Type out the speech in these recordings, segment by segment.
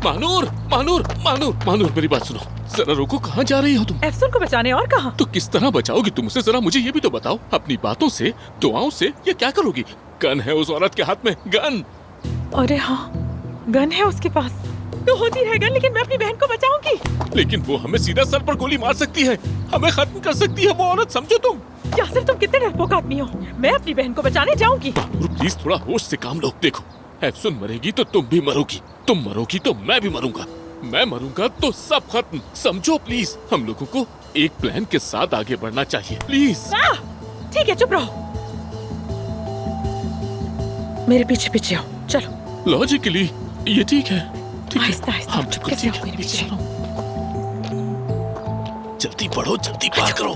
मानूर मानूर मानूर मानूर, मेरी बात सुनो जरा, रुको। कहाँ जा रही हो तुम? एफसून को बचाने। और कहाँ? तो किस तरह बचाओगी तुम उसे? जरा मुझे ये भी तो बताओ। अपनी बातों से, दुआओं से, ये क्या करोगी? गन है उस औरत के हाथ में, गन। अरे हाँ, गन है उसके पास तो होती है गन, लेकिन मैं अपनी बहन को बचाऊंगी। लेकिन वो हमें सीधा सर पर गोली मार सकती है, हमें खत्म कर सकती है वो औरत, समझो तुम। यासिर, तुम कितने डरपोक आदमी हो। मैं अपनी बहन को बचाने जाऊंगी। मानूर प्लीज थोड़ा होश से काम लो। देखो, एफसुन मरेगी तो तुम भी मरोगी, तुम मरोगी तो मैं भी मरूंगा, मैं मरूंगा तो सब खत्म, समझो प्लीज। हम लोगों को एक प्लान के साथ आगे बढ़ना चाहिए, प्लीज। ठीक है, चुप रहो। मेरे पीछे पीछे आओ, चलो। लॉजिकली ये ठीक है, ठीक है। आहिस्ता आहिस्ता, हम चुपके से आओ मेरे पीछे। जल्दी बढ़ो, जल्दी पार करो।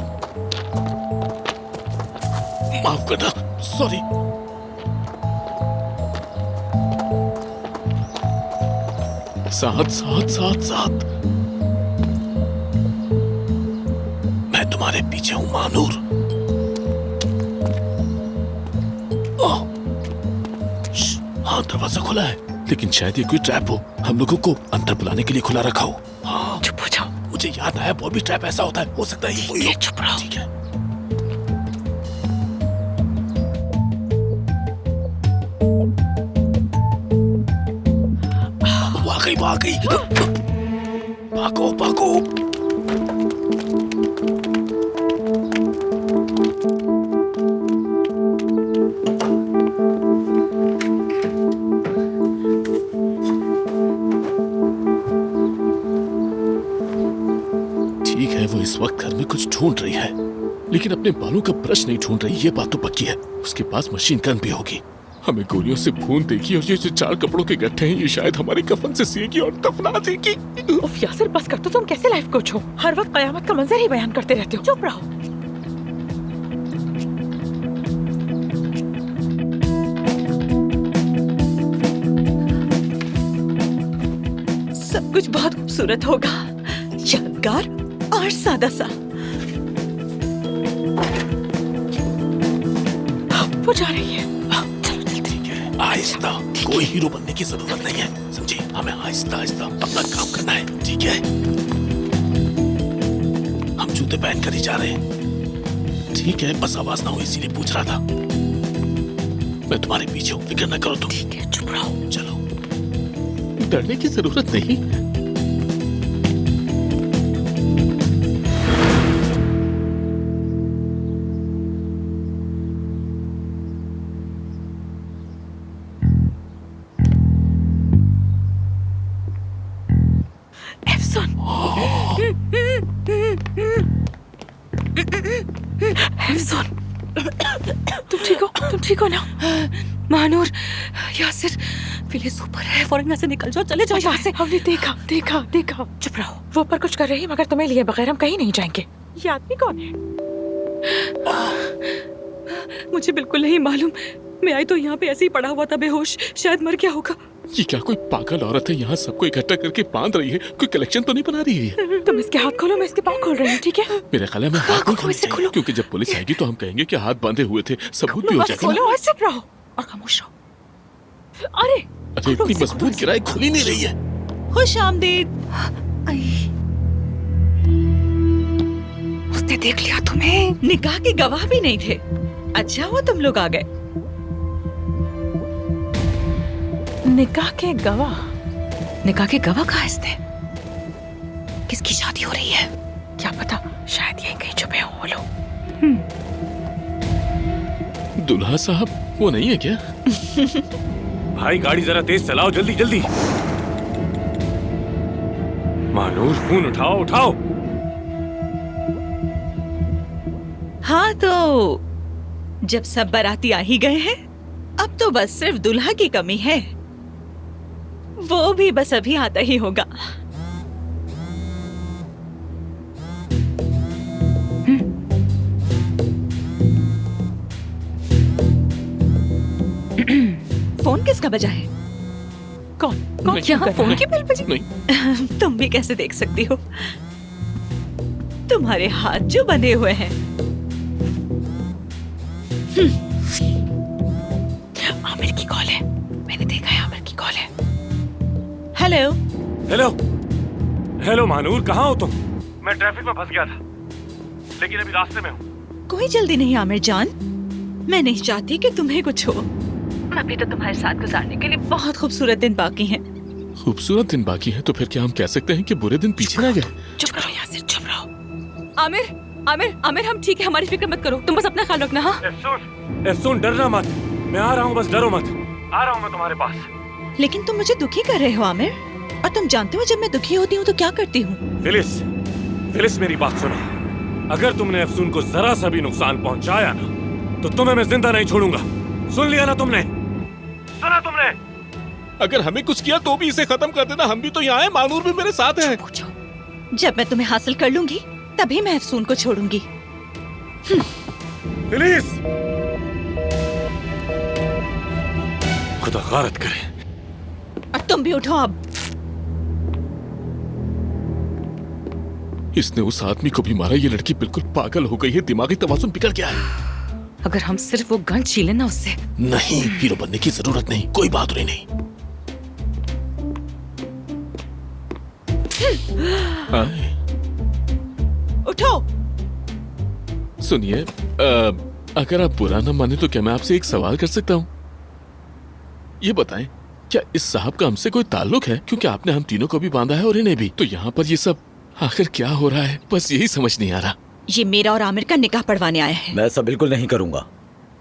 माफ करना, सॉरी। साथ साथ साथ साथ, मैं तुम्हारे पीछे हूं मानूर। ओह, हाँ दरवाजा खुला है, लेकिन शायद ये कोई ट्रैप हो, हम लोगों को अंदर बुलाने के लिए खुला रखा हो। हाँ चुप हो जाओ। मुझे याद आया, वो भी ट्रैप ऐसा होता है, हो सकता है ये वही हो। चुप रहो। ठीक है। आ गई, भागो भागो। ठीक है, वो इस वक्त घर में कुछ ढूंढ रही है, लेकिन अपने बालों का ब्रश नहीं ढूंढ रही, ये बात तो पक्की है। उसके पास मशीन गन भी होगी। हमें गोलियों से खून देगी, और ये जो 4 कपड़ों के गट्ठे हैं, ये शायद हमारी कफन से सिएगी और दफना देगी। उफ यासिर, बस कर। तो तुम कैसे लाइफ कोच हो? हर वक्त कयामत का मंजर ही बयान करते रहते हो। चुप रहो। सब कुछ बहुत खूबसूरत होगा, यादगार और सादा सा। वो जा रही है। आहिस्ता, कोई हीरो बनने की जरूरत नहीं है, समझी? हमें आहिस्ता आहिस्ता अपना काम करना है, ठीक है? हम जूते पहन कर ही जा रहे हैं, ठीक है? बस आवाज ना हो इसीलिए पूछ रहा था। मैं तुम्हारे पीछे हूँ, फिक्र न करो तुम। ठीक है, चुप रहो। चलो, डरने की जरूरत नहीं। तुम ठीक हो? तुम ठीक हो ना? मानूर, यासिर, फिलिस ऊपर है, फौरन यहाँ से निकल जाओ, चले जाओ यहाँ से। हमने देखा देखा देखा। चुप रहो। वो ऊपर कुछ कर रही है, मगर तुम्हें लिए बगैर हम कहीं नहीं जाएंगे। ये आदमी कौन है? मुझे बिल्कुल नहीं मालूम। मैं आई तो यहाँ पे ऐसे ही पड़ा हुआ था बेहोश, शायद मर गया होगा। ये क्या कोई पागल औरत है, यहाँ सबको इकट्ठा करके बांध रही है? कोई कलेक्शन तो नहीं बना रही है? तुम इसके हाथ खोलो, मैं इसके पाँव खोल रही हूँ, ठीक है? मेरे ख्याल है मैं हाथ नहीं खोलना चाहिए, क्योंकि जब पुलिस आएगी तो हम कहेंगे कि हाथ बांधे हुए थे, सबूत भी हो जाएगा। खोलो और चुप रहो और खामोश रहो। अरे इतनी मजबूत गिराई खुल ही नहीं रही है। खुश आमदीद। उसने देख लिया तुम्हें, निकाह के गवाह भी नहीं थे। अच्छा हुआ तुम लोग आ गए। निकाह के गवाह? निकाह के गवाह कहाँ इसने? किसकी शादी हो रही है? क्या पता, शायद यहीं कहीं छुपे हो वो लोग। दुल्हा साहब वो नहीं है क्या? भाई गाड़ी जरा तेज चलाओ, जल्दी जल्दी। मानूर, फोन उठाओ उठाओ। हाँ तो जब सब बाराती आ ही गए हैं, अब तो बस सिर्फ दुल्हा की कमी है। वो भी बस अभी आता ही होगा। फोन किसका बजा है? कौन कौन? यहाँ फोन की बेल बजी? नहीं। तुम भी कैसे देख सकती हो? तुम्हारे हाथ जो बंधे हुए हैं। आमिर की कॉल है, मैंने देखा है, आमिर की कॉल है। हेलो, हेलो हेलो मानूर, कहाँ हो तुम? मैं ट्रैफिक में फंस गया था, लेकिन अभी रास्ते में हूँ। कोई जल्दी नहीं आमिर जान, मैं नहीं चाहती कि तुम्हें कुछ हो। अभी तो तुम्हारे साथ गुजारने के लिए बहुत खूबसूरत दिन बाकी हैं। खूबसूरत दिन बाकी है तो फिर क्या हम कह सकते हैं कि बुरे दिन पीछे रह गए? चुप रहो यासिर, चुप रहो। आमिर आमिर आमिर, हम ठीक है, हमारी फिक्र मत करो, तुम बस अपना ख्याल रखना। हाँ सुन, डरना मत, मैं आ रहा हूँ, बस डरो मत। आ रहा हूँ मैं तुम्हारे पास। लेकिन तुम मुझे दुखी कर रहे हो आमिर, और तुम जानते हो जब मैं दुखी होती हूँ तो क्या करती हूँ। फिलिस मेरी बात सुनो, अगर तुमने अफसून को जरा सा भी नुकसान पहुंचाया ना तो तुम्हें मैं जिंदा नहीं छोड़ूंगा। सुन लिया ना तुमने? सुना तुमने? अगर हमें कुछ किया तो भी इसे खत्म कर देना, हम भी तो यहाँ हैं, मानूर भी मेरे साथ है। जब मैं तुम्हें हासिल कर लूंगी तभी मैं अफसून को छोड़ूंगी। फिलिस, खुदा गारत करे। और तुम भी उठो अब। इसने उस आदमी को भी मारा। ये लड़की बिल्कुल पागल हो गई है, दिमागी तवाज़ुन बिगड़ गया है। अगर हम सिर्फ वो गन छीले ना उससे। नहीं, हीरो बनने की जरूरत नहीं, कोई बहादुरी नहीं। उठो। सुनिए, अगर आप बुरा न माने तो क्या मैं आपसे एक सवाल कर सकता हूँ? ये बताएं, क्या इस साहब का हमसे कोई ताल्लुक है? क्योंकि आपने हम तीनों को भी बांधा है और इन्हें भी। तो यहाँ पर ये सब आखिर क्या हो रहा है, बस यही समझ नहीं आ रहा। ये मेरा और आमिर का निकाह पढ़वाने आया है। मैं ऐसा बिल्कुल नहीं करूंगा।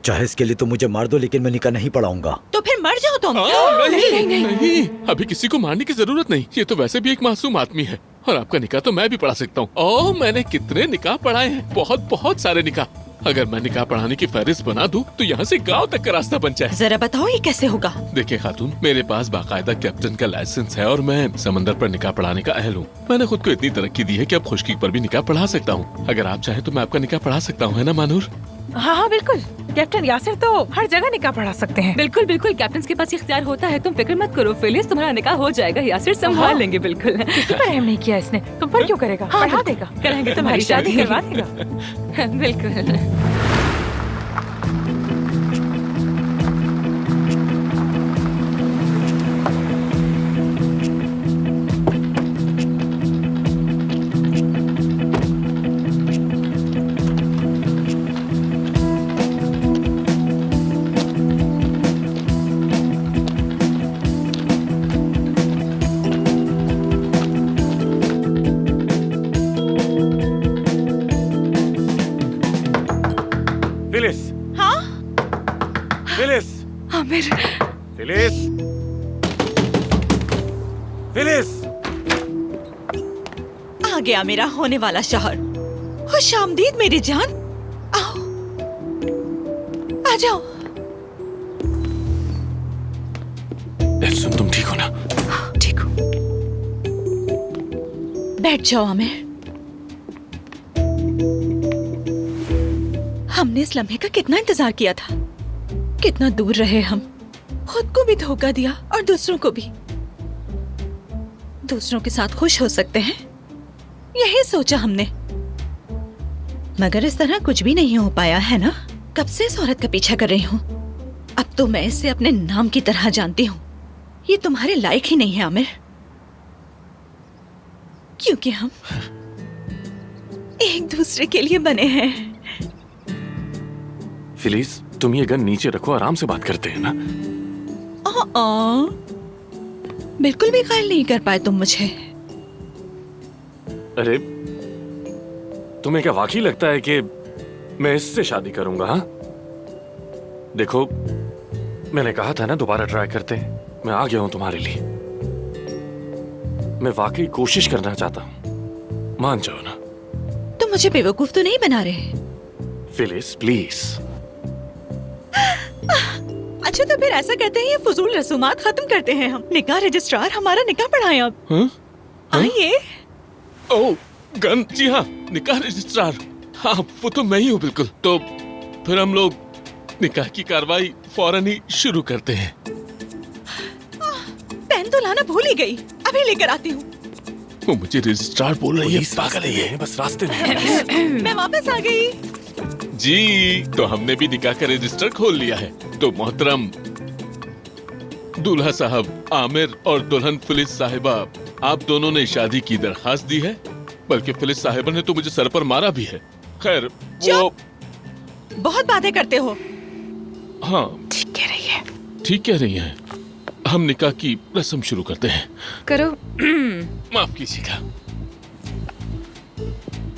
चाहे इसके लिए तो मुझे मार दो, लेकिन मैं निकाह नहीं पढ़ाऊंगा। तो फिर मर जाओ तुम। नहीं, अभी किसी को मारने की जरूरत नहीं। ये तो वैसे भी एक मासूम आदमी है, और आपका निकाह तो मैं भी पढ़ा सकता हूँ। ओह, मैंने कितने निकाह पढ़ाए हैं, बहुत बहुत सारे निकाह। अगर मैं निकाह पढ़ाने की फहरिस्त बना दूं तो यहाँ से गांव तक का रास्ता बन जाए। जरा बताओ ये कैसे होगा? देखिए खातून, मेरे पास बाकायदा कैप्टन का लाइसेंस है और मैं समंदर पर निकाह पढ़ाने का अहल हूँ। मैंने खुद को इतनी तरक्की दी है कि अब खुशकी पर भी निकाह पढ़ा सकता हूँ। अगर आप चाहें तो मैं आपका निकाह पढ़ा सकता हूँ, है ना मानूर? हाँ हाँ बिल्कुल, कैप्टन यासिर तो हर जगह निकाह पढ़ा सकते हैं। बिल्कुल बिल्कुल, कैप्टन के पास इख्तियार होता है, तुम फिक्र मत करो फिलिस, तुम्हारा निकाह हो जाएगा, यासिर संभाल लेंगे। बिल्कुल, किसी पर रहम नहीं किया इसने, तुम पर क्यों करेगा? हाँ, पढ़ा देगा, कराएंगे तुम्हारी शादी करवा देगा। बिल्कुल। फिलिस, हाँ फिलिस, आमिर, फिलिस, फिलिस। आ गया मेरा होने वाला शौहर। खुश आमदीद मेरी जान, आओ आ जाओ। सुन, तुम ठीक हो ना? ठीक हो, बैठ जाओ आमिर। हमने इस लम्हे का कितना इंतजार किया था, कितना दूर रहे हम, खुद को भी धोखा दिया और दूसरों को भी। दूसरों के साथ खुश हो सकते हैं, यही सोचा हमने, मगर इस तरह कुछ भी नहीं हो पाया है ना। कब से इस औरत का पीछा कर रही हूँ, अब तो मैं इसे अपने नाम की तरह जानती हूँ। ये तुम्हारे लायक ही नहीं है आमिर, क्योंकि हम एक दूसरे के लिए बने हैं। फिलिस, तुम ये गन नीचे रखो, आराम से बात करते हैं ना। बिल्कुल भी ख्याल नहीं कर पाए तुम मुझे। अरे, तुम्हें क्या वाकई लगता है कि मैं इससे शादी करूंगा? हाँ, देखो, मैंने कहा था ना दोबारा ट्राई करते हैं। मैं आ गया हूं तुम्हारे लिए। मैं वाकई कोशिश करना चाहता हूं, मान जाओ ना। तुम मुझे बेवकूफ तो नहीं बना रहे? Phyllis please. अच्छा, तो फिर ऐसा कहते हैं ये फजूल रसूमात खत्म करते हैं हम। निकाह रजिस्ट्रार हमारा निकाह पढ़ाएं अब। हाँ? आइए। ओह, गन, जी हाँ, निकाह रजिस्ट्रार। हाँ, वो तो मैं ही हूँ बिल्कुल। तो फिर हम लोग निकाह की कार्रवाई फौरन ही शुरू करते हैं। पेन तो लाना भूल ही गई, अभी लेकर आती हूँ। वो मुझे रजिस्ट्रार बोल रही है, पागल है ये। बस रास्ते में। मैं वापस आ गई। जी, तो हमने भी निकाह का रजिस्टर खोल लिया है। तो मोहतरम दूल्हा साहब आमिर और दुल्हन फिलिस साहिबा, आप दोनों ने शादी की दरखास्त दी है, बल्कि फिलिस साहिबा ने तो मुझे सर पर मारा भी है। खैर वो बहुत बातें करते हो। हाँ ठीक कह रही है। ठीक कह रही हैं। हम निकाह की रस्म शुरू करते हैं। करो। माफ कीजिएगा,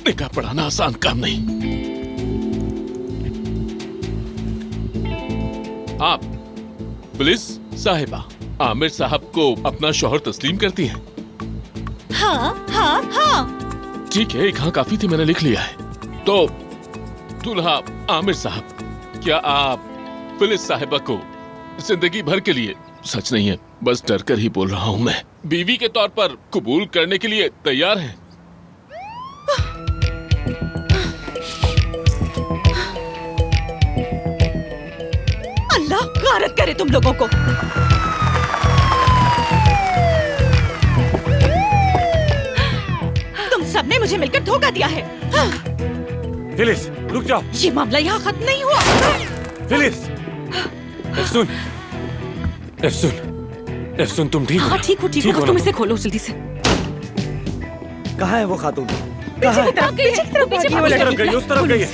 निकाह पढ़ाना आसान काम नहीं। आप फिलिस साहिबा आमिर साहब को अपना शौहर तस्लीम करती हैं? हाँ हाँ हाँ। ठीक है, एक हाँ काफी थी, मैंने लिख लिया है। तो दूल्हा आमिर साहब, क्या आप फिलिस साहिबा को जिंदगी भर के लिए, सच नहीं है बस डर कर ही बोल रहा हूँ मैं, बीवी के तौर पर कबूल करने के लिए तैयार हैं? अल्लाह गारत करे तुम लोगों को। तुम सबने मुझे मिलकर धोखा दिया है। फिलिस रुक जाओ। ये मामला यहाँ खत्म नहीं हुआ। फिलिस एफसुन, एफसुन तुम ठीक हो? हाँ ठीक हो, ठीक हो। तुम इसे खोलो जल्दी से। कहाँ है वो खातून? पीछे की तरफ, पीछे की तरफ, उस तरफ गई है।